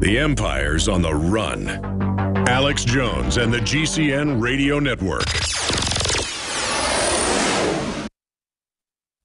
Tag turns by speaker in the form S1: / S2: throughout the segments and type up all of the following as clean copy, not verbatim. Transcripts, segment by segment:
S1: The Empire's on the run. Alex Jones and the GCN Radio Network.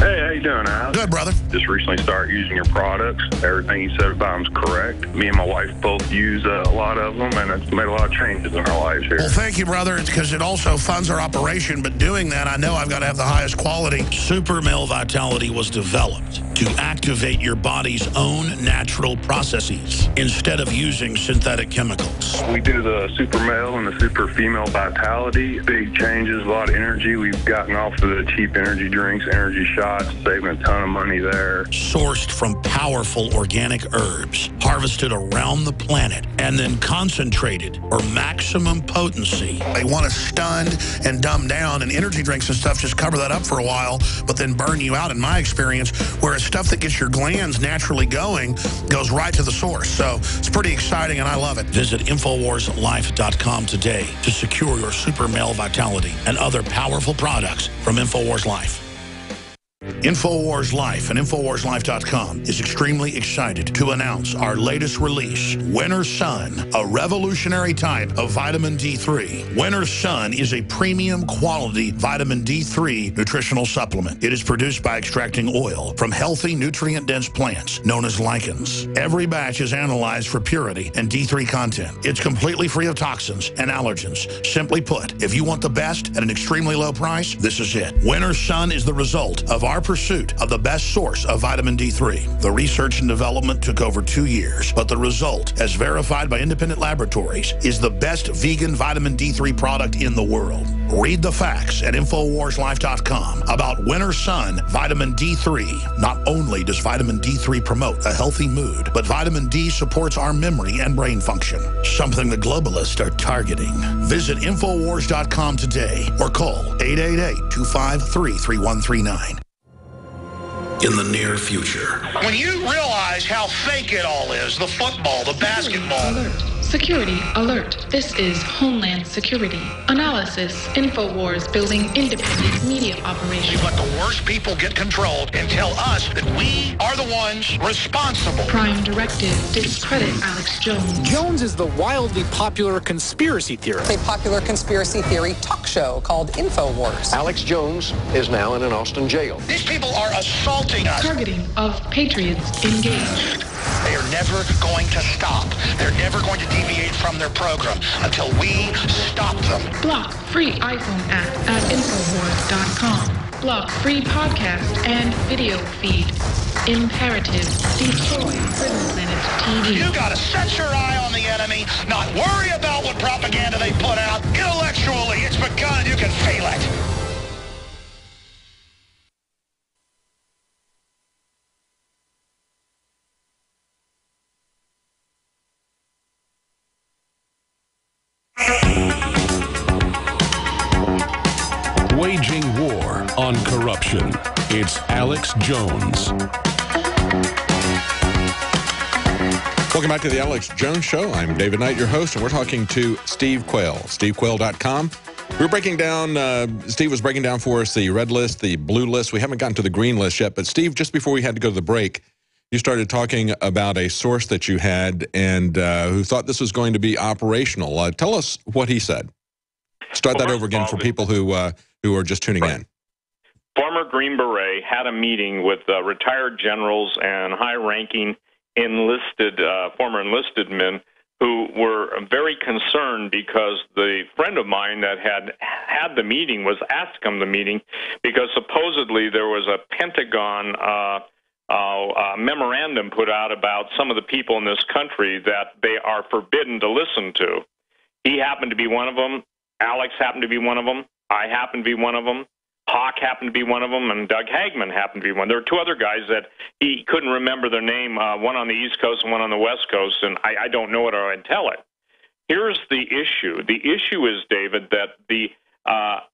S2: Hey, how you doing, Alex?
S3: Good, brother.
S2: Just recently started using your products. Everything you said about them's correct. Me and my wife both use a lot of them, and it's made a lot of changes in our lives here.
S3: Well, thank you, brother. It's because it also funds our operation, but doing that, I know I've got to have the highest quality. Super Male Vitality was developed to activate your body's own natural processes instead of using synthetic chemicals.
S2: We do the Super Male and the Super Female Vitality. Big changes, a lot of energy. We've gotten off of the cheap energy drinks, energy shots, saving a ton of money there.
S3: Sourced from powerful organic herbs, harvested around the planet, and then concentrated for maximum potency. They want to stun and dumb down, and energy drinks and stuff just cover that up for a while, but then burn you out, in my experience, whereas stuff that gets your glands naturally going goes right to the source. So it's pretty exciting, and I love it. Visit InfoWarsLife.com today to secure your Super Male Vitality and other powerful products from InfoWars Life. InfoWars Life and InfoWarsLife.com is extremely excited to announce our latest release, Winter Sun, a revolutionary type of vitamin D3. Winter Sun is a premium quality vitamin D3 nutritional supplement. It is produced by extracting oil from healthy, nutrient-dense plants known as lichens. Every batch is analyzed for purity and D3 content. It's completely free of toxins and allergens. Simply put, if you want the best at an extremely low price, this is it. Winter Sun is the result of our pursuit of the best source of vitamin D3. The research and development took over 2 years, but the result, as verified by independent laboratories, is the best vegan vitamin D3 product in the world. Read the facts at InfoWarsLife.com about Winter Sun Vitamin D3. Not only does vitamin D3 promote a healthy mood, but vitamin D supports our memory and brain function, something the globalists are targeting. Visit InfoWars.com today or call 888-253-3139. In the near future. When you realize how fake it all is, the football, the basketball.
S4: Alert. Security alert. This is Homeland Security. Analysis. InfoWars building independent media operations.
S3: We let the worst people get control and tell us that we are the ones responsible.
S4: Prime directive. Discredit Alex Jones.
S5: Jones is the wildly popular conspiracy theorist.
S6: A popular conspiracy theory talk show called InfoWars.
S7: Alex Jones is now in an Austin jail.
S3: These people are assaulting us.
S4: Targeting of patriots engaged.
S3: They are never going to stop. They're never going to deviate from their program until we stop them.
S4: Block free iPhone app at InfoWars.com. Block free podcast and video feed. Imperative. Destroy Prison Planet TV.
S3: You gotta set your eye on the enemy, not worry about what propaganda they put out. Intellectually, it's begun and you can feel it.
S1: Waging war on corruption. It's Alex Jones.
S8: Welcome back to the Alex Jones Show. I'm David Knight, your host, and we're talking to Steve Quayle, stevequayle.com. We're breaking down, Steve was breaking down for us the red list, the blue list. We haven't gotten to the green list yet, but Steve, just before we had to go to the break, you started talking about a source that you had and who thought this was going to be operational. Tell us what he said. Start that over again for people who are just tuning in.
S9: Former Green Beret had a meeting with retired generals and high-ranking enlisted, former enlisted men who were very concerned because the friend of mine that had the meeting was asking the meeting because supposedly there was a Pentagon memorandum put out about some of the people in this country that they are forbidden to listen to. He happened to be one of them. Alex happened to be one of them. I happened to be one of them. Hawk happened to be one of them, and Doug Hagman happened to be one. There were two other guys that he couldn't remember their name, one on the East Coast and one on the West Coast, and I don't know it or I'd tell it. Here's the issue. The issue is, David, that the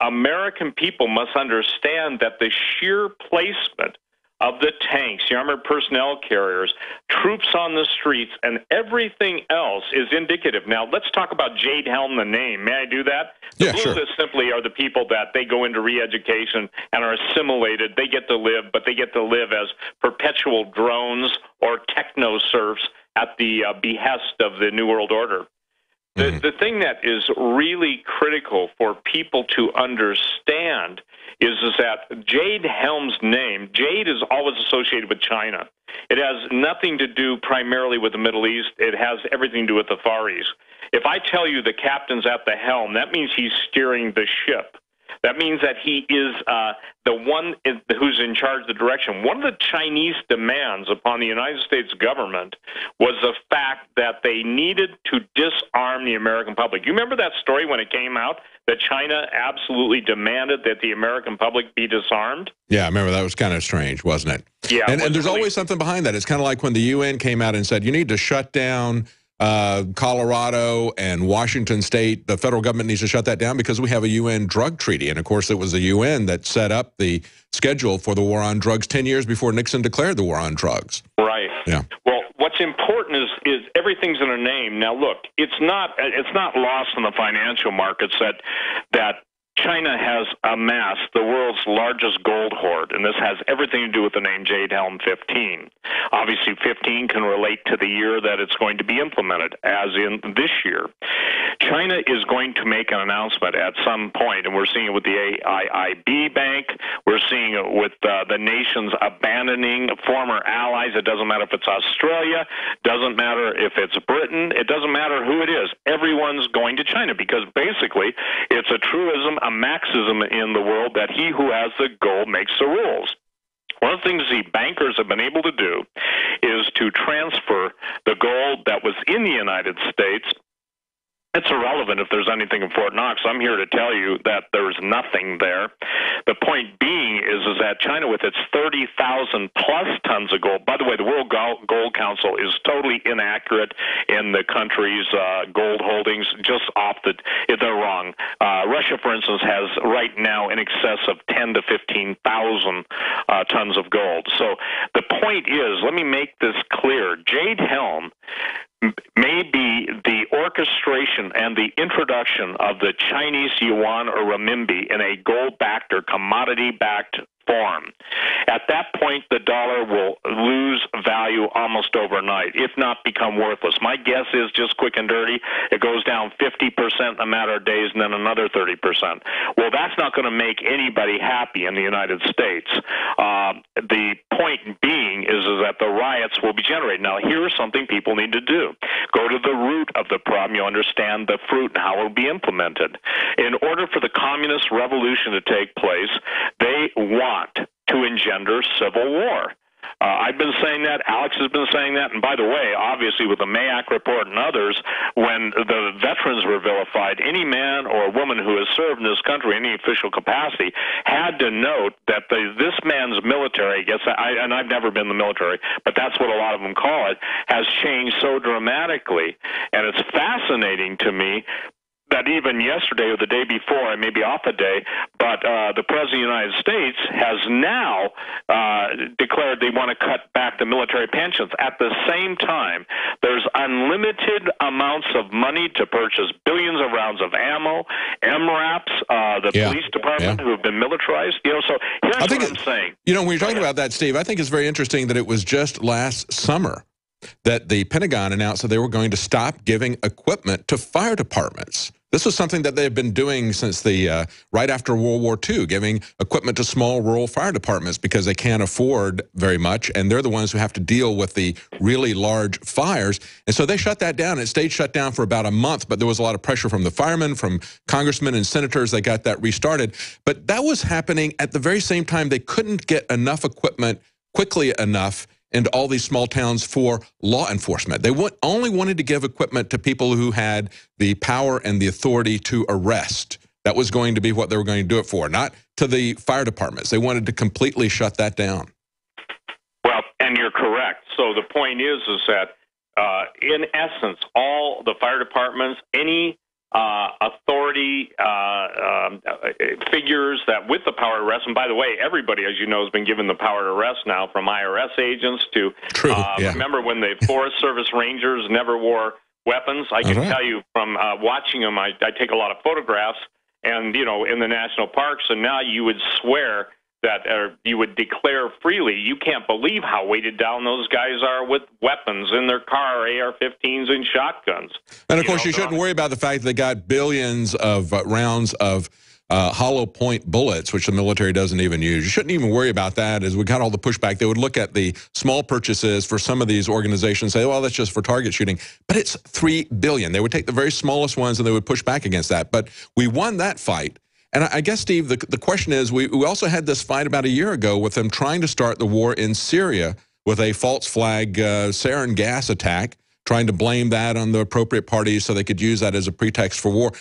S9: American people must understand that the sheer placement of the tanks, the armored personnel carriers, troops on the streets, and everything else is indicative. Now, let's talk about Jade Helm, the name. May I do that? The blue list simply are the people that they go into re-education and are assimilated. They get to live, but they get to live as perpetual drones or techno-serfs at the behest of the New World Order. The thing that is really critical for people to understand is that Jade Helm's name, Jade is always associated with China. It has nothing to do primarily with the Middle East. It has everything to do with the Far East. If I tell you the captain's at the helm, that means he's steering the ship. That means that he is the one who's in charge of the direction. One of the Chinese demands upon the United States government was the fact that they needed to disarm the American public. You remember that story when it came out that China absolutely demanded that the American public be disarmed?
S8: Yeah, I remember that was kind of strange, wasn't it?
S9: Yeah.
S8: And there's always something behind that. It's kind of like when the UN came out and said, you need to shut down Colorado and Washington State. The federal government needs to shut that down because we have a UN drug treaty. And, of course, it was the UN that set up the schedule for the war on drugs 10 years before Nixon declared the war on drugs.
S9: Right.
S8: Yeah.
S9: Well, what's important is everything's in a name. Now, look, it's not lost in the financial markets that China has amassed the world's largest gold hoard, and this has everything to do with the name Jade Helm 15. Obviously, 15 can relate to the year that it's going to be implemented, as in this year. China is going to make an announcement at some point, and we're seeing it with the AIIB Bank. We're seeing it with the nations abandoning former allies. It doesn't matter if it's Australia, doesn't matter if it's Britain, it doesn't matter who it is. Everyone's going to China because basically it's a truism, a maxism in the world that he who has the gold makes the rules. One of the things the bankers have been able to do is to transfer the gold that was in the United States. It's irrelevant if there's anything in Fort Knox. I'm here to tell you that there's nothing there. The point being is that China, with its 30,000 plus tons of gold, by the way, the World Gold Council is totally inaccurate in the country's gold holdings, just they're wrong. Russia, for instance, has right now in excess of 10 to 15,000 tons of gold. So the point is, let me make this clear. Jade Helm may be the orchestration and the introduction of the Chinese yuan or renminbi in a gold-backed or commodity-backed form. At that point, the dollar will lose value almost overnight, if not become worthless. My guess is, just quick and dirty, it goes down 50% in a matter of days and then another 30%. Well, that's not going to make anybody happy in the United States. The point being is that the riots will be generated. Now, here's something people need to do. Go to the root of the problem. You understand the fruit and how it will be implemented. In order for the communist revolution to take place, they want to engender civil war. I've been saying that. Alex has been saying that. And by the way, obviously with the Mayak report and others, when the veterans were vilified, any man or woman who has served in this country in any official capacity had to note that this man's military, and I've never been in the military, but that's what a lot of them call it, has changed so dramatically. And it's fascinating to me that even yesterday or the day before, I may be off a day, but the President of the United States has now declared they want to cut back the military pensions. At the same time, there's unlimited amounts of money to purchase billions of rounds of ammo, MRAPs, the police department who have been militarized. So here's what I'm saying.
S8: When you're talking about that, Steve, I think it's very interesting that it was just last summer that the Pentagon announced that they were going to stop giving equipment to fire departments. This was something that they've been doing since the right after World War II, giving equipment to small rural fire departments because they can't afford very much, and they're the ones who have to deal with the really large fires. And so they shut that down. It stayed shut down for about a month, but there was a lot of pressure from the firemen, from congressmen and senators. They got that restarted. But that was happening at the very same time they couldn't get enough equipment quickly enough into all these small towns for law enforcement. They only wanted to give equipment to people who had the power and the authority to arrest. That was going to be what they were going to do it for, not to the fire departments. They wanted to completely shut that down.
S9: Well, and you're correct. So the point is that, in essence, all the fire departments, any authority figures that with the power to arrest, and by the way, everybody, as you know, has been given the power to arrest now, from IRS agents to, remember when the Forest Service Rangers never wore weapons? I can tell you from watching them, I take a lot of photographs, and, in the national parks, and now you would swear that you would declare freely. You can't believe how weighted down those guys are with weapons in their car, AR-15s and shotguns.
S8: And of course, you shouldn't worry about the fact that they got billions of rounds of hollow point bullets, which the military doesn't even use. You shouldn't even worry about that. As we got all the pushback, they would look at the small purchases for some of these organizations and say, well, that's just for target shooting. But it's $3 billion. They would take the very smallest ones and they would push back against that. But we won that fight. And I guess, Steve, the question is, we also had this fight about a year ago with them trying to start the war in Syria with a false flag sarin gas attack, trying to blame that on the appropriate parties so they could use that as a pretext for war.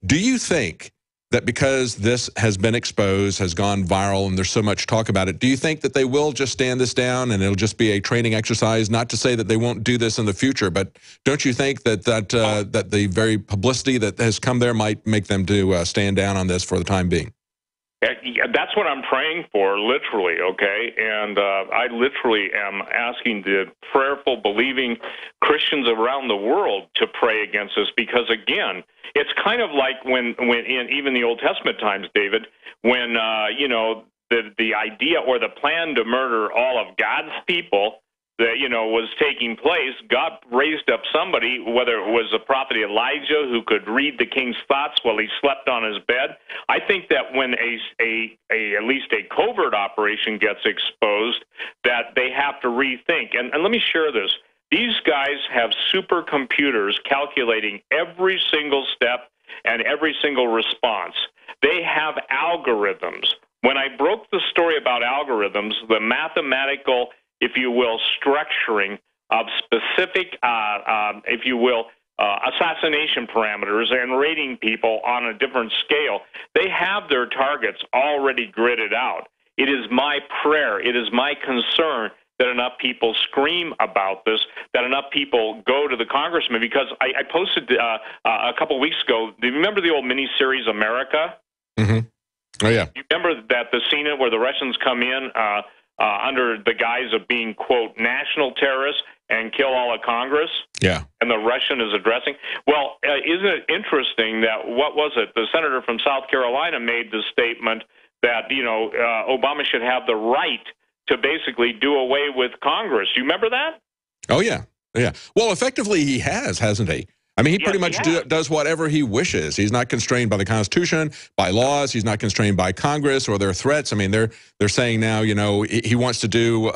S8: Do you think that because this has been exposed, has gone viral, and there's so much talk about it, do you think that they will just stand this down and it'll just be a training exercise? Not to say that they won't do this in the future, but don't you think that that the very publicity that has come there might make them to stand down on this for the time being?
S9: That's what I'm praying for, literally, okay? And I literally am asking the prayerful, believing Christians around the world to pray against this because, again, it's kind of like when in even the Old Testament times, David, when, you know, the idea or the plan to murder all of God's people that, you know, was taking place, God raised up somebody, whether it was the prophet Elijah who could read the king's thoughts while he slept on his bed. I think that when at least a covert operation gets exposed, that they have to rethink. And let me share this. These guys have supercomputers calculating every single step and every single response. They have algorithms. When I broke the story about algorithms, the mathematical, if you will, structuring of specific, if you will, assassination parameters and rating people on a different scale, they have their targets already gridded out. It is my prayer, it is my concern that enough people scream about this, that enough people go to the congressman, because I posted a couple of weeks ago, do you remember the old miniseries America?
S8: Mm-hmm. Oh, yeah.
S9: You remember that the scene where the Russians come in under the guise of being, quote, national terrorists and kill all of Congress?
S8: Yeah.
S9: And the Russian is addressing? Well, isn't it interesting that, what was it, the senator from South Carolina made the statement that, you know, Obama should have the right to basically do away with Congress. You remember that?
S8: Oh, yeah. Yeah. Well, effectively, he has, hasn't he? I mean, he pretty much does whatever he wishes. He's not constrained by the Constitution, by laws. He's not constrained by Congress or their threats. I mean, they're saying now, you know, he wants to do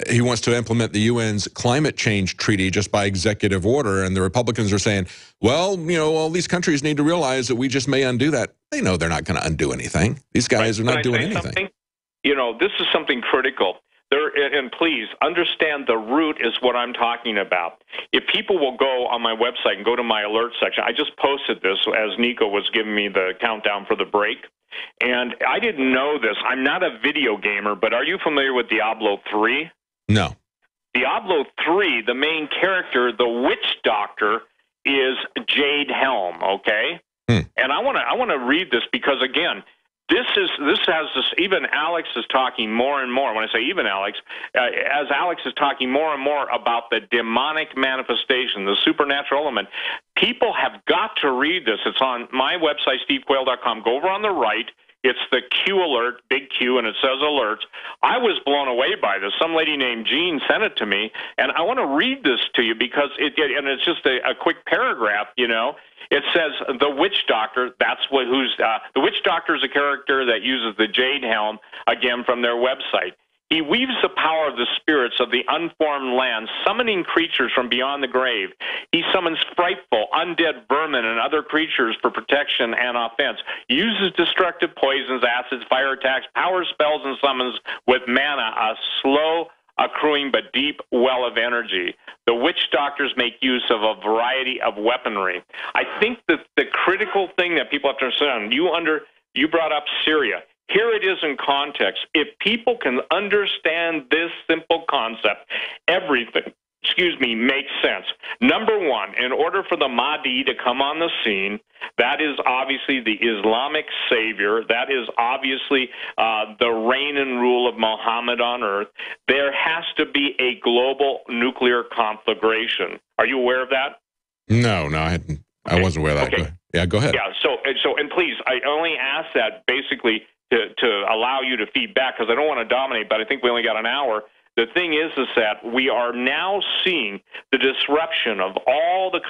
S8: he wants to implement the UN's climate change treaty just by executive order. And the Republicans are saying, well, you know, all these countries need to realize that we just may undo that. They know they're not going to undo anything. These guys are not doing anything.
S9: Something? You know, this is something critical. And please understand, the root is what I'm talking about. If people will go on my website and go to my alert section, I just posted this as Nico was giving me the countdown for the break. And I didn't know this. I'm not a video gamer, but are you familiar with Diablo 3?
S8: No.
S9: Diablo 3, the main character, the witch doctor, is Jade Helm, okay? And I want to read this because, again, this has this, even Alex is talking more and more. When I say even Alex, as Alex is talking more and more about the demonic manifestation, the supernatural element, people have got to read this. It's on my website, stevequayle.com. Go over on the right. It's the Q alert, big Q, and it says alerts. I was blown away by this. Some lady named Jean sent it to me, and I want to read this to you because it's just a quick paragraph, you know. It says the witch doctor. That's the witch doctor is a character that uses the jade helm, again from their website. He weaves the power of the spirits of the unformed land, summoning creatures from beyond the grave. He summons frightful, undead vermin and other creatures for protection and offense. He uses destructive poisons, acids, fire attacks, power spells, and summons with mana a slow, accruing but deep well of energy. The witch doctors make use of a variety of weaponry. I think that the critical thing that people have to understand, you brought up Syria. Here it is in context. If people can understand this simple concept, everything, makes sense. Number one, in order for the Mahdi to come on the scene, that is obviously the Islamic savior. That is obviously the reign and rule of Muhammad on earth. There has to be a global nuclear conflagration. Are you aware of that?
S8: No, I wasn't aware of that.
S9: Okay.
S8: Yeah, go ahead.
S9: Yeah, so, and please, I only ask that basically to allow you to feed back, because I don't want to dominate, but I think we only got an hour. The thing is that we are now seeing the disruption of all the